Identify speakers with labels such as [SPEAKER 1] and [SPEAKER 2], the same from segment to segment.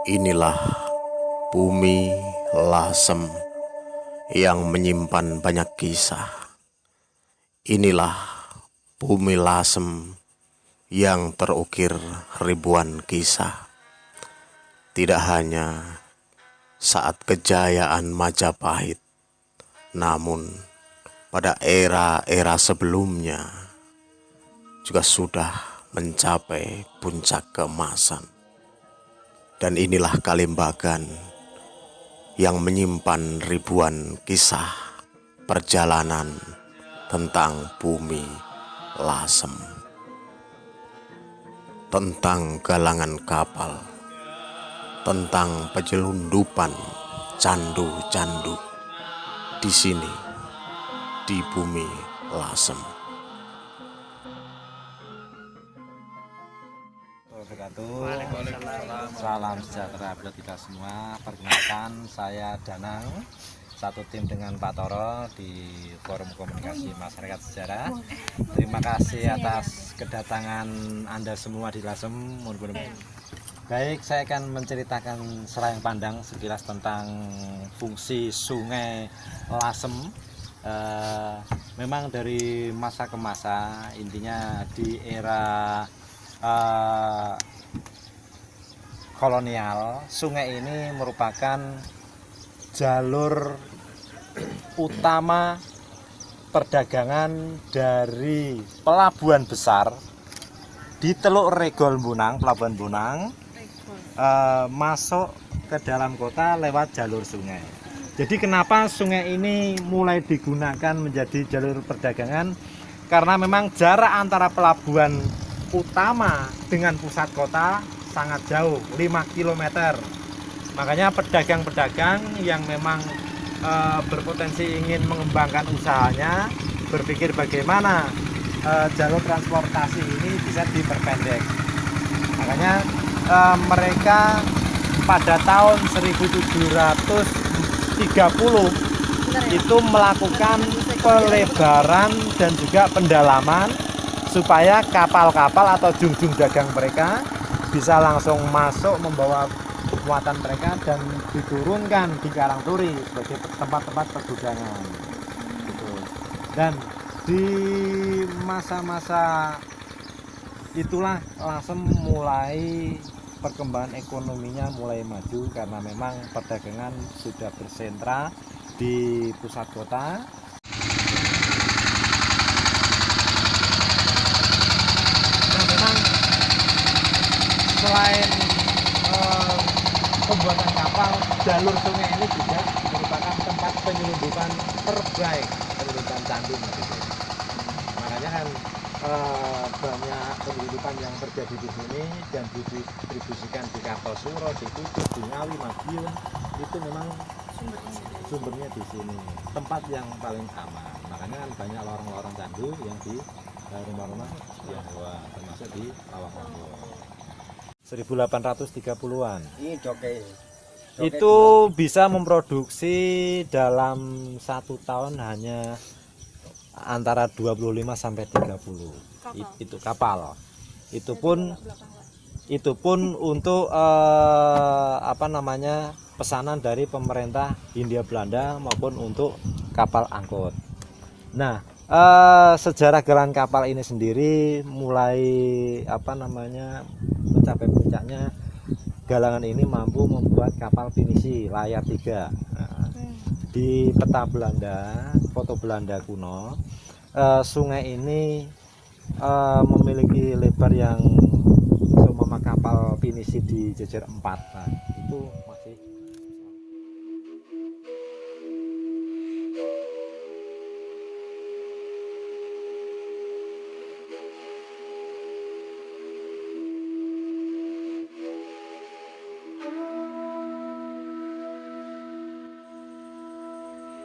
[SPEAKER 1] Inilah bumi Lasem yang menyimpan banyak kisah. Inilah bumi Lasem yang terukir ribuan kisah. Tidak hanya saat kejayaan Majapahit, namun pada era-era sebelumnya juga sudah mencapai puncak keemasan. Dan inilah Kalimbagan yang menyimpan ribuan kisah perjalanan tentang bumi Lasem, tentang galangan kapal, tentang penyelundupan candu-candu di sini, di bumi Lasem.
[SPEAKER 2] Salam sejahtera buat kita semua. Perkenalkan, saya Danang, satu tim dengan Pak Toro di Forum Komunikasi Masyarakat Sejarah. Terima kasih atas kedatangan Anda semua di Lasem. Baik, saya akan menceritakan serayang pandang sekilas tentang fungsi Sungai Lasem. Memang dari masa ke masa, intinya di era kolonial, sungai ini merupakan jalur utama perdagangan dari pelabuhan besar di Teluk Regol Bonang, Pelabuhan Bonang, masuk ke dalam kota lewat jalur sungai. Jadi kenapa sungai ini mulai digunakan menjadi jalur perdagangan? Karena memang jarak antara pelabuhan utama dengan pusat kota sangat jauh, 5 km. Makanya pedagang-pedagang yang memang berpotensi ingin mengembangkan usahanya berpikir bagaimana jalur transportasi ini bisa diperpendek. Makanya mereka pada tahun 1730 itu melakukan pelebaran dan juga pendalaman supaya kapal-kapal atau junjung dagang mereka bisa langsung masuk membawa muatan mereka dan diturunkan di Karangturi sebagai tempat-tempat pergudangan. Gitu. Dan di masa-masa itulah Lasem mulai perkembangan ekonominya mulai maju karena memang perdagangan sudah bersentra di pusat kota. Selain pembuatan kapal, jalur sungai ini juga merupakan tempat penyelundupan terbaik, penyelundupan candu. Makanya kan banyak penyelundupan yang terjadi di sini dan didistribusikan di Kartosuro, di Kucuk, di Ngawi, Madiun, itu memang sumbernya di sini, tempat yang paling aman. Makanya kan banyak lorong-lorong candu yang di rumah-rumah Tionghoa, termasuk di Lawang-Lawang. 1830-an. Itu bisa memproduksi dalam 1 tahun hanya antara 25 sampai 30 itu kapal. Itu pun untuk pesanan dari pemerintah Hindia Belanda maupun untuk kapal angkut. Nah, sejarah galangan kapal ini sendiri mulai mencapai puncaknya. Galangan ini mampu membuat kapal pinisi layar 3. Nah, di peta Belanda, foto Belanda kuno, sungai ini memiliki lebar yang seumpama kapal pinisi di jejer 4. Nah, itu masih.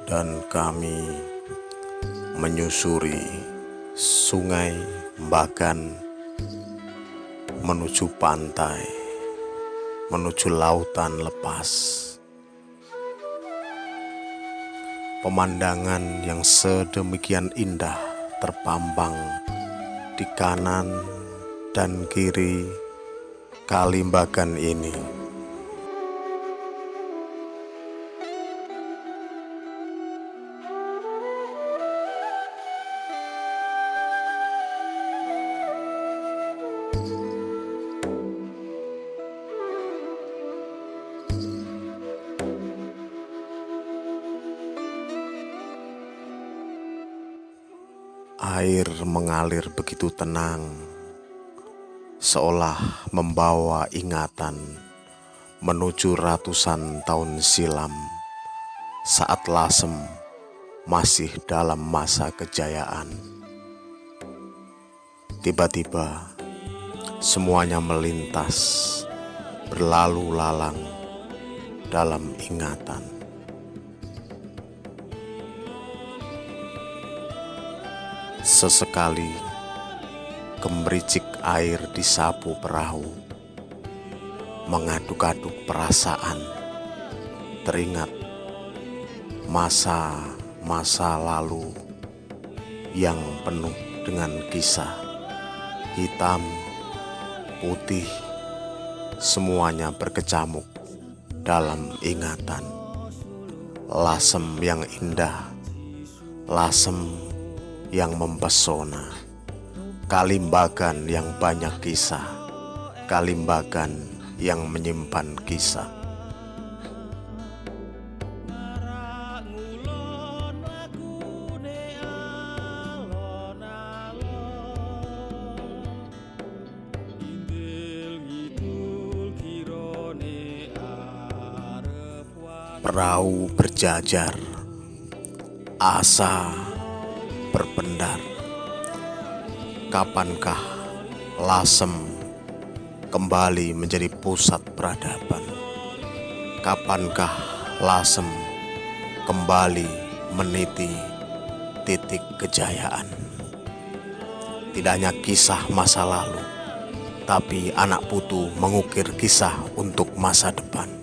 [SPEAKER 1] Dan kami menyusuri sungai Mbagan menuju pantai, menuju lautan lepas. Pemandangan yang sedemikian indah terpampang di kanan dan kiri Kalimbagan ini. Air mengalir begitu tenang, seolah membawa ingatan menuju ratusan tahun silam, saat Lasem masih dalam masa kejayaan. Tiba-tiba semuanya melintas, berlalu lalang dalam ingatan. Sesekali gemericik air di sapu perahu, mengaduk-aduk perasaan, teringat masa-masa lalu yang penuh dengan kisah. Hitam, putih, semuanya berkecamuk dalam ingatan. Lasem yang indah, Lasem yang mempesona, Kalimbagan yang banyak kisah, Kalimbagan yang menyimpan kisah. Perahu berjajar, asa berpendar. Kapankah Lasem kembali menjadi pusat peradaban? Kapankah Lasem kembali meniti titik kejayaan? Tidak hanya kisah masa lalu, tapi anak putu mengukir kisah untuk masa depan.